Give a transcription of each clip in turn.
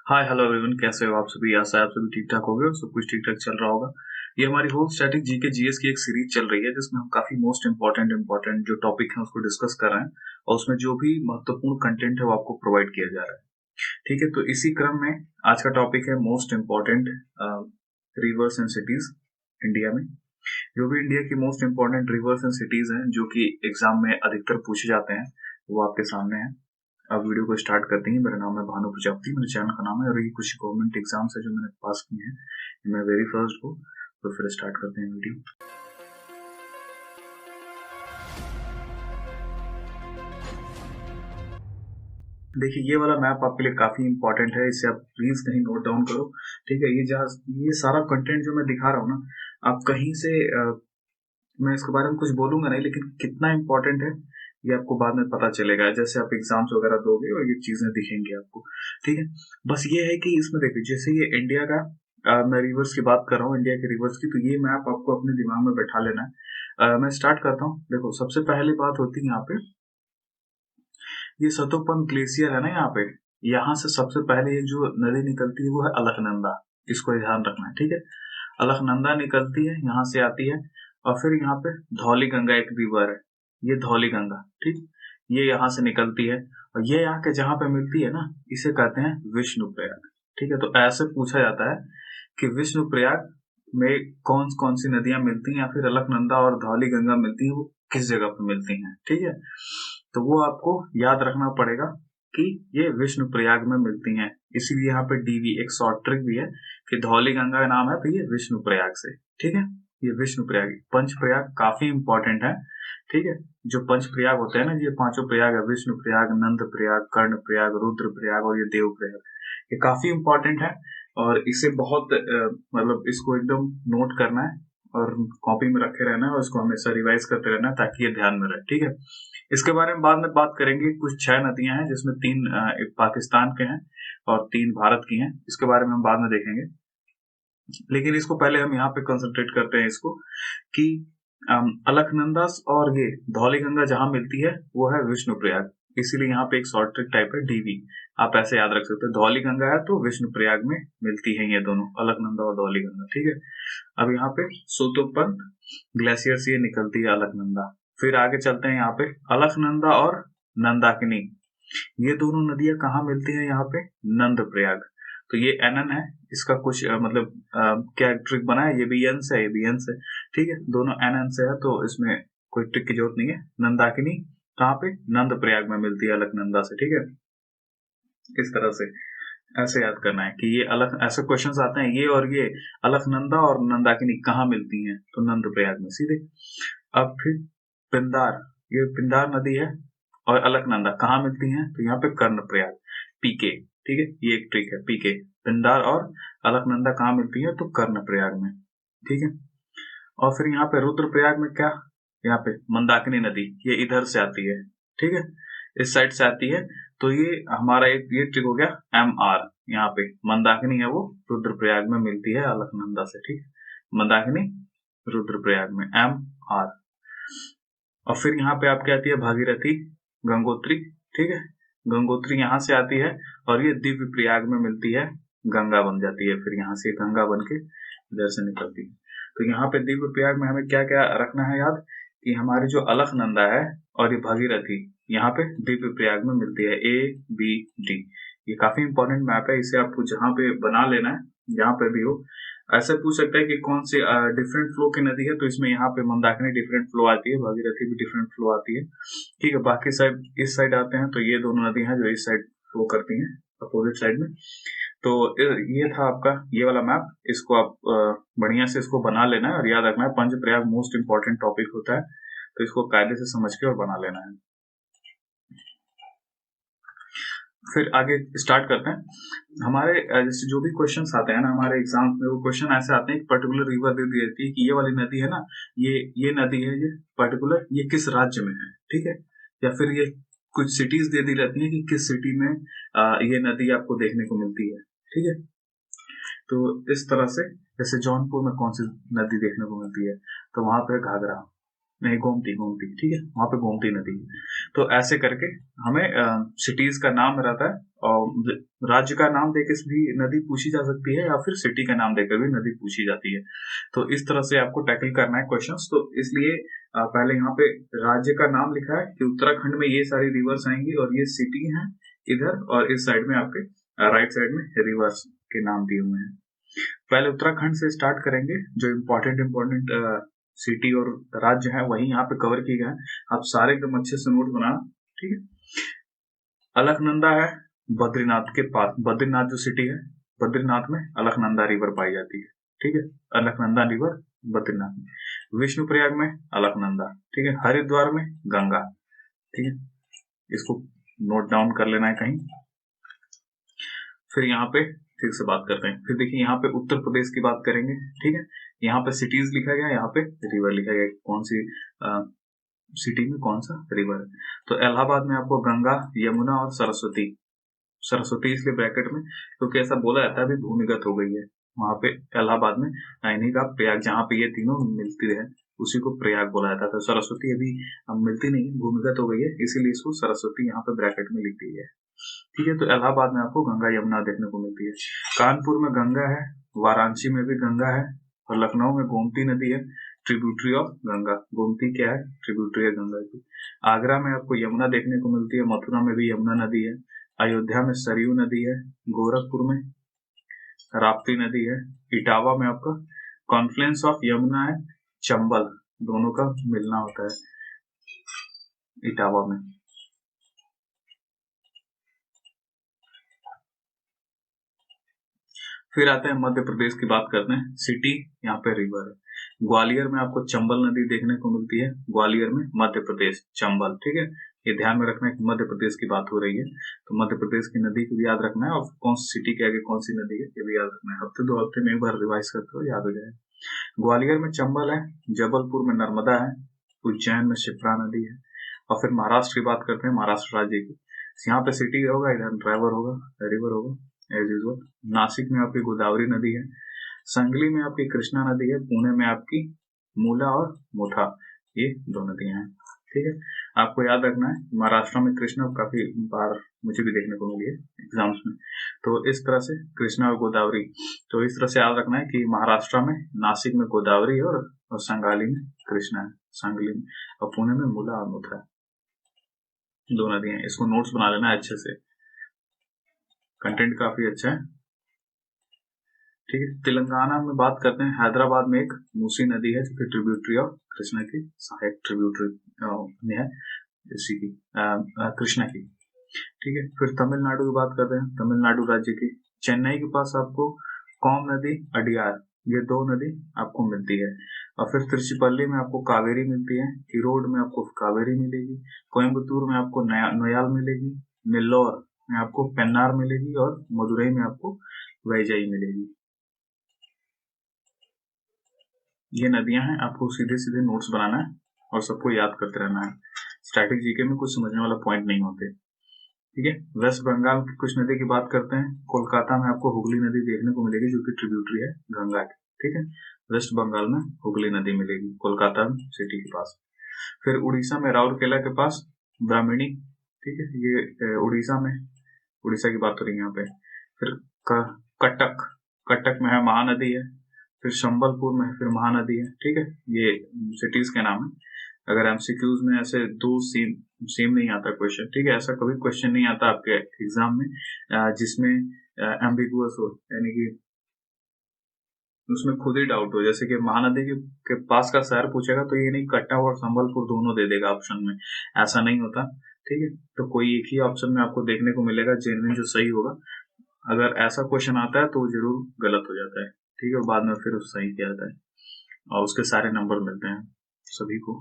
Hi hello everyone, कैसे हो आप सभी। आशा है आप सभी ठीक ठाक होगे और सब कुछ ठीक ठाक चल रहा होगा। ये हमारी होल स्टैटिक जीके जीएस की एक सीरीज चल रही है जिसमें हम काफी मोस्ट इंपॉर्टेंट जो टॉपिक है उसको डिस्कस कर रहे हैं और उसमें जो भी महत्वपूर्ण कंटेंट है वो आपको प्रोवाइड किया जा रहा है। ठीक है, तो इसी क्रम में आज का टॉपिक है most important reverse and cities India में। जो भी इंडिया की most important reverse and cities हैं जो कि एग्जाम में अधिकतर पूछे जाते हैं वो आपके सामने है। अब वीडियो को स्टार्ट करते हैं। मेरा नाम है भानु प्रजापति, मेरे चैनल का नाम है और ये कुछ गवर्नमेंट एग्जाम्स है जो मैंने पास किए हैं, मैं वेरी फर्स्ट को। तो फिर स्टार्ट करते हैं वीडियो। देखिए, ये वाला मैप आपके लिए काफी इंपॉर्टेंट है, इसे आप प्लीज कहीं नोट डाउन करो। ठीक है, ये सारा कंटेंट जो मैं दिखा रहा हूँ ना, आप कहीं से मैं इसके बारे में कुछ बोलूंगा नहीं, लेकिन कितना इंपॉर्टेंट है ये आपको बाद में पता चलेगा जैसे आप एग्जाम्स वगैरह दोगे और ये चीजें दिखेंगी आपको। ठीक है, बस ये है कि इसमें देखिए, जैसे ये इंडिया का मैं रिवर्स की बात कर रहा हूँ, इंडिया के रिवर्स की, तो ये मैप आपको अपने दिमाग में बैठा लेना है। मैं स्टार्ट करता हूँ। देखो, सबसे पहली बात होती है यहाँ पे, ये सतोपन ग्लेशियर है ना, यहाँ से सबसे पहले एक जो नदी निकलती है वो है अलकनंदा। इसको ध्यान रखना है, ठीक है। अलकनंदा निकलती है, यहाँ से आती है और फिर यहाँ पे धौली गंगा एक रिवर है, ये धौली गंगा, ठीक। ये यहाँ से निकलती है और ये यहाँ के जहाँ पे मिलती है ना, इसे कहते हैं विष्णु प्रयाग। ठीक है, तो ऐसे पूछा जाता है कि विष्णु प्रयाग में कौन कौन सी नदियां मिलती हैं या फिर अलकनंदा और धौली गंगा मिलती है, वो किस जगह पे मिलती हैं। ठीक है, तो वो आपको याद रखना पड़ेगा कि ये विष्णु प्रयाग में मिलती हैं। इसीलिए यहाँ पे डीवी एक शॉर्ट ट्रिक भी है कि धौली गंगा का नाम है तो ये विष्णु प्रयाग से। ठीक है, ये विष्णु प्रयाग, पंच प्रयाग काफी इंपॉर्टेंट है। ठीक है, जो पंच प्रयाग होते हैं ना, ये पांचों प्रयाग है, विष्णु प्रयाग, नंद प्रयाग, कर्ण प्रयाग, रुद्र प्रयाग और ये देव प्रयाग, ये काफी इंपॉर्टेंट है। और इसे बहुत मतलब इसको एकदम नोट करना है और कॉपी में रखे रहना है और इसको हमेशा रिवाइज करते रहना है ताकि ये ध्यान में रहे। ठीक है, इसके बारे में बाद में बात करेंगे। कुछ 6 नदियां हैं जिसमें 3 एक पाकिस्तान के हैं और 3 भारत की हैं, इसके बारे में हम बाद में देखेंगे। लेकिन इसको पहले हम यहाँ पे कंसंट्रेट करते हैं इसको कि अलकनंदा और ये धौली गंगा जहां मिलती है वो है विष्णु प्रयाग। इसीलिए यहाँ पे एक शॉर्ट ट्रिक टाइप है डीवी, आप ऐसे याद रख सकते हो। धौली गंगा है तो विष्णु प्रयाग में मिलती है ये दोनों, अलकनंदा और धौली गंगा। ठीक है, अब यहाँ पे सोतोपन ग्लेशियर से ये निकलती है अलकनंदा। फिर आगे चलते हैं, यहाँ पे अलकनंदा और नंदाकिनी, ये दोनों नदियां कहाँ मिलती हैं, यहाँ पे नंद प्रयाग। तो ये एनन है, इसका कुछ मतलब क्या ट्रिक बना है, ये भी एन से है, ये भी एन से। ठीक है, दोनों एन से है तो इसमें कोई ट्रिक की जरूरत नहीं है। नंदाकिनी कहाँ पे, नंद प्रयाग में मिलती है अलकनंदा से। ठीक है, इस तरह से ऐसे याद करना है कि ये अलग ऐसे क्वेश्चंस आते हैं, ये और ये अलकनंदा और नंदाकिनी कहाँ मिलती हैं, तो नंद प्रयाग में सीधे। अब फिर पिंदार, ये पिंदार नदी है और अलकनंदा कहाँ मिलती हैं, तो यहाँ पे कर्ण प्रयाग, पीके। ठीक है, ये एक ट्रिक है, पीके, पिंदार और अलकनंदा कहाँ मिलती है, तो कर्ण प्रयाग में। ठीक है, और फिर यहाँ पे रुद्र प्रयाग में क्या, यहाँ पे मंदाकिनी नदी, ये इधर से आती है। ठीक है, इस साइड से आती है, तो ये हमारा एक ये ट्रिक हो गया एम आर। यहाँ पे मंदाकिनी है वो रुद्रप्रयाग में मिलती है अलकनंदा से। ठीक है, मंदाकिनी रुद्रप्रयाग में एम आर। और फिर यहाँ पे आपकी आती है भागीरथी, गंगोत्री। ठीक है, गंगोत्री यहाँ से आती है और ये दिव्य प्रयाग में मिलती है, गंगा बन जाती है, फिर यहाँ से गंगा बन के इधर से निकलती है। तो यहाँ पे दिव्य प्रयाग में हमें क्या क्या रखना है याद, कि हमारी जो अलकनंदा है और ये भागीरथी यहाँ पे दिव्य प्रयाग में मिलती है, ए बी डी। ये काफी इंपॉर्टेंट मैप है, इसे आपको जहाँ पे बना लेना है, जहाँ पे भी हो। ऐसे पूछ सकता है कि कौन सी डिफरेंट फ्लो की नदी है, तो इसमें यहाँ पे मंदाकिनी डिफरेंट फ्लो आती है, भागीरथी भी डिफरेंट फ्लो आती है। ठीक है, बाकी साइड इस साइड आते हैं तो ये दोनों नदी हैं जो इस साइड फ्लो करती हैं, अपोजिट साइड में। तो ये था आपका ये वाला मैप, इसको आप बढ़िया से इसको बना लेना है और याद रखना है, पंच प्रयाग मोस्ट इंपॉर्टेंट टॉपिक होता है, तो इसको कायदे से समझ के और बना लेना है। फिर आगे स्टार्ट करते हैं। हमारे जैसे जो भी क्वेश्चंस आते हैं ना हमारे एग्जाम में, वो क्वेश्चन ऐसे आते हैं, एक पर्टिकुलर रिवर दे दी रहती है कि ये वाली नदी है ना, ये नदी है, ये पर्टिकुलर ये किस राज्य में है। ठीक है, या फिर ये कुछ सिटीज दे दी रहती है कि किस सिटी में ये नदी आपको देखने को मिलती है। ठीक है, तो इस तरह से जैसे जौनपुर में कौन सी नदी देखने को मिलती है, तो वहां पे घाघरा, नहीं गोमती, गोमती। ठीक है, वहां पे गोमती नदी है। तो ऐसे करके हमें सिटीज का नाम रहता है और राज्य का नाम देकर भी नदी पूछी जा सकती है या फिर सिटी का नाम देकर भी नदी पूछी जाती है। तो इस तरह से आपको टैकल करना है क्वेश्चंस। तो इसलिए पहले यहाँ पे राज्य का नाम लिखा है कि उत्तराखंड में ये सारी रिवर्स आएंगी और ये सिटी है इधर, और इस साइड में आपके राइट साइड में रिवर्स के नाम दिए हुए हैं। पहले उत्तराखंड से स्टार्ट करेंगे, जो इम्पोर्टेंट सिटी और राज्य है वही यहाँ पे कवर किए गए हैं। आप सारे एकदम अच्छे से नोट बनाना, ठीक है। अलकनंदा है बद्रीनाथ के पास, बद्रीनाथ जो सिटी है, बद्रीनाथ में अलकनंदा रिवर पाई जाती है, ठीक है। अलकनंदा रिवर बद्रीनाथ में। विष्णुप्रयाग में अलकनंदा, ठीक है। हरिद्वार में गंगा, ठीक है। इसको नोट डाउन कर लेना है कहीं। फिर यहाँ पे ठीक से बात करते हैं। फिर देखिए यहाँ पे उत्तर प्रदेश की बात करेंगे, ठीक है। यहाँ पे सिटीज लिखा गया, यहाँ पे रिवर लिखा गया, कौन सी सिटी में कौन सा रिवर है। तो इलाहाबाद में आपको गंगा, यमुना और सरस्वती, सरस्वती इसलिए ब्रैकेट में क्योंकि ऐसा बोला जाता है अभी भूमिगत हो गई है वहां पे इलाहाबाद में, इन्हीं का प्रयाग, जहाँ पे ये तीनों मिलती है उसी को प्रयाग बोला जाता था। सरस्वती अभी मिलती नहीं, भूमिगत हो गई है, इसीलिए इसको सरस्वती यहाँ पे ब्रैकेट में लिख दी है, ठीक है। तो इलाहाबाद में आपको गंगा यमुना देखने को मिलती है। कानपुर में गंगा है, वाराणसी में भी गंगा है, और लखनऊ में गोमती नदी है, ट्रिब्यूटरी ऑफ गंगा। गोमती क्या है? ट्रिब्यूटरी है गंगा की। आगरा में आपको यमुना देखने को मिलती है, मथुरा में भी यमुना नदी है, अयोध्या में सरयू नदी है, गोरखपुर में राप्ती नदी है, इटावा में आपका कॉन्फ्लुएंस ऑफ यमुना है, चंबल, दोनों का मिलना होता है इटावा में। फिर आते हैं मध्य प्रदेश की बात करते हैं। सिटी यहाँ पे रिवर है। ग्वालियर में आपको चंबल नदी देखने को मिलती है, ग्वालियर में मध्य प्रदेश, चंबल, ठीक है। ये ध्यान में रखना है कि मध्य प्रदेश की बात हो रही है, तो मध्य प्रदेश की नदी को भी याद रखना है, और कौन सी सिटी के आगे कौन सी नदी है ये भी याद रखना है। हफ्ते 2 हफ्ते में एक बार रिवाइज करते हो, याद हो जाए। ग्वालियर में चंबल है, जबलपुर में नर्मदा है, उज्जैन में शिप्रा नदी है। और फिर महाराष्ट्र की बात करते हैं, महाराष्ट्र राज्य की। यहाँ पे सिटी होगा, इधर ड्राइवर होगा, रिवर होगा एज यूजुअल। नासिक में आपकी गोदावरी नदी है, संगली में आपकी कृष्णा नदी है, पुणे में आपकी मूला और मुठा, ये 2 नदियां हैं, ठीक है। आपको याद रखना है महाराष्ट्र में कृष्णा काफी बार मुझे भी देखने को मिली है एग्जाम्स में, तो इस तरह से कृष्णा और गोदावरी, तो इस तरह से याद रखना है कि महाराष्ट्र में नासिक में गोदावरी और संगाली में कृष्णा है, संगली में, और पुणे में मूला और मुठा, 2 नदियां। इसको नोट्स बना लेना है अच्छे से, कंटेंट काफी अच्छा है, ठीक है। तेलंगाना में बात करते हैं, हैदराबाद में एक मूसी नदी है जो कि ट्रिब्यूटरी ऑफ कृष्णा की, सहायक ट्रिब्यूटरी है इसी की, कृष्णा की, ठीक है। फिर तमिलनाडु की बात करते हैं, तमिलनाडु राज्य की। चेन्नई के पास आपको कौम नदी, अडियार, ये 2 नदी आपको मिलती है। और फिर तिरुचिपल्ली में आपको कावेरी मिलती है, इरोड में आपको कावेरी मिलेगी, कोयम्बतूर में आपको नोयाल मिलेगी, नेल्लोर में आपको पेन्नार मिलेगी, और मदुरई में आपको वैजाई मिलेगी। ये नदियां हैं, आपको सीधे सीधे नोट्स बनाना है और सबको याद करते रहना है। स्टैटिक जीके में कुछ समझने वाला पॉइंट नहीं होते, ठीक है। वेस्ट बंगाल की कुछ नदी की बात करते हैं। कोलकाता में आपको हुगली नदी देखने को मिलेगी जो कि ट्रिब्यूटरी है गंगा की, ठीक है। वेस्ट बंगाल में हुगली नदी मिलेगी, कोलकाता सिटी के पास। फिर उड़ीसा में राउरकेला के पास ब्राह्मणी, ठीक है, ये उड़ीसा में, उड़ीसा की बात हो रही है यहाँ पे। फिर कटक, कटक में है महानदी है। फिर संबलपुर में फिर महानदी है, ठीक है। ये सिटीज के नाम है। अगर एमसीक्यूज में ऐसे 2 सेम नहीं आता क्वेश्चन, ठीक है, ऐसा कभी क्वेश्चन नहीं आता आपके एग्जाम में जिसमें एम्बिगुअस हो, यानी कि उसमें खुद ही डाउट हो, जैसे कि महानदी के पास का शहर पूछेगा तो ये नहीं कटक और संबलपुर दोनों दे देगा ऑप्शन में, ऐसा नहीं होता, ठीक है। तो कोई एक ही ऑप्शन में आपको देखने को मिलेगा जेन्युइन जो सही होगा। अगर ऐसा क्वेश्चन आता है तो जरूर गलत हो जाता है, ठीक है, बाद में फिर सही किया जाता है और उसके सारे नंबर मिलते हैं सभी को,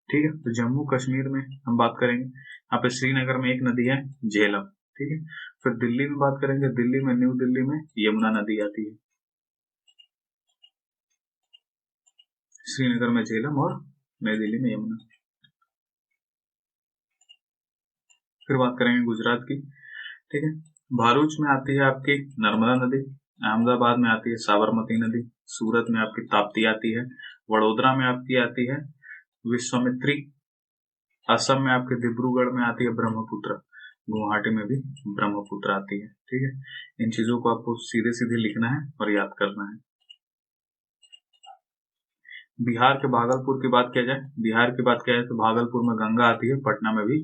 ठीक है। तो जम्मू कश्मीर में हम बात करेंगे, यहाँ पे श्रीनगर में एक नदी है झेलम, ठीक है। फिर दिल्ली में बात करेंगे, दिल्ली में न्यू दिल्ली में यमुना नदी आती है, श्रीनगर में झेलम और नई दिल्ली में यमुना। फिर बात करेंगे गुजरात की, ठीक है। भरूच में आती है आपकी नर्मदा नदी, अहमदाबाद में आती है साबरमती नदी, सूरत में आपकी ताप्ती आती है, वडोदरा में आपकी आती है विश्वामित्री, असम में आपके डिब्रूगढ़ में आती है ब्रह्मपुत्र, गुवाहाटी में भी ब्रह्मपुत्र आती है। ठीक है, इन चीजों को आपको सीधे सीधे लिखना है और याद करना है। बिहार के भागलपुर की बात किया जाए, बिहार की बात किया जाए तो भागलपुर में गंगा आती है, पटना में भी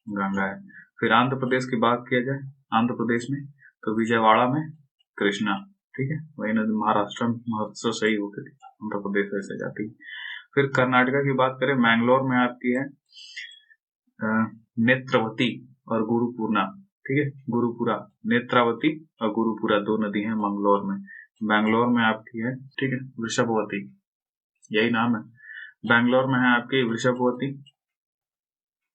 गंगा है। फिर आंध्र प्रदेश की बात किया जाए, आंध्र प्रदेश में तो विजयवाड़ा में कृष्णा। ठीक है, वही नदी महाराष्ट्र में महाराष्ट्र सही होकर आंध्र प्रदेश वैसे जाती है। फिर कर्नाटका की बात करें, मैंगलोर में आपकी है नेत्रवती और गुरुपूर्णा। ठीक है, गुरुपुरा, नेत्रावती और गुरुपुरा दो नदी हैं मंगलोर में। बैंगलोर में आपकी है, ठीक है, वृषभवती, यही नाम है। बैंगलोर में है आपकी वृषभवती।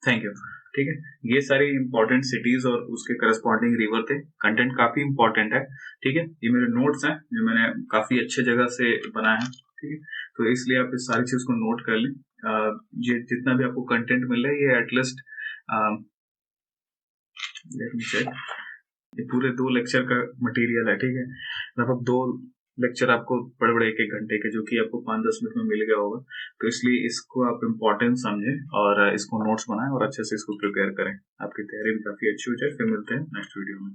Thank you. ठीक है, ये सारी इंपॉर्टेंट सिटीज और उसके करस्पॉन्डिंग रिवर थे। कंटेंट काफी इंपॉर्टेंट है। ठीक है, ये मेरे नोट्स हैं जो मैंने काफी अच्छे जगह से बनाए हैं। ठीक है, तो इसलिए आप इस सारी चीज को नोट कर लें। ये जितना भी आपको कंटेंट मिल रहा है ये एटलीस्ट लेट मी चेक, ये पूरे 2 लेक्चर का मटेरियल है। ठीक है, लगभग 2 लेक्चर आपको बड़े बड़े 1-1 घंटे के, जो कि आपको 5-10 मिनट में मिल गया होगा। तो इसलिए इसको आप इम्पोर्टेंट समझें और इसको नोट्स बनाएं और अच्छे से इसको प्रिपेयर करें। आपकी तैयारी भी काफी अच्छी हो जाए। फिर मिलते हैं नेक्स्ट वीडियो में।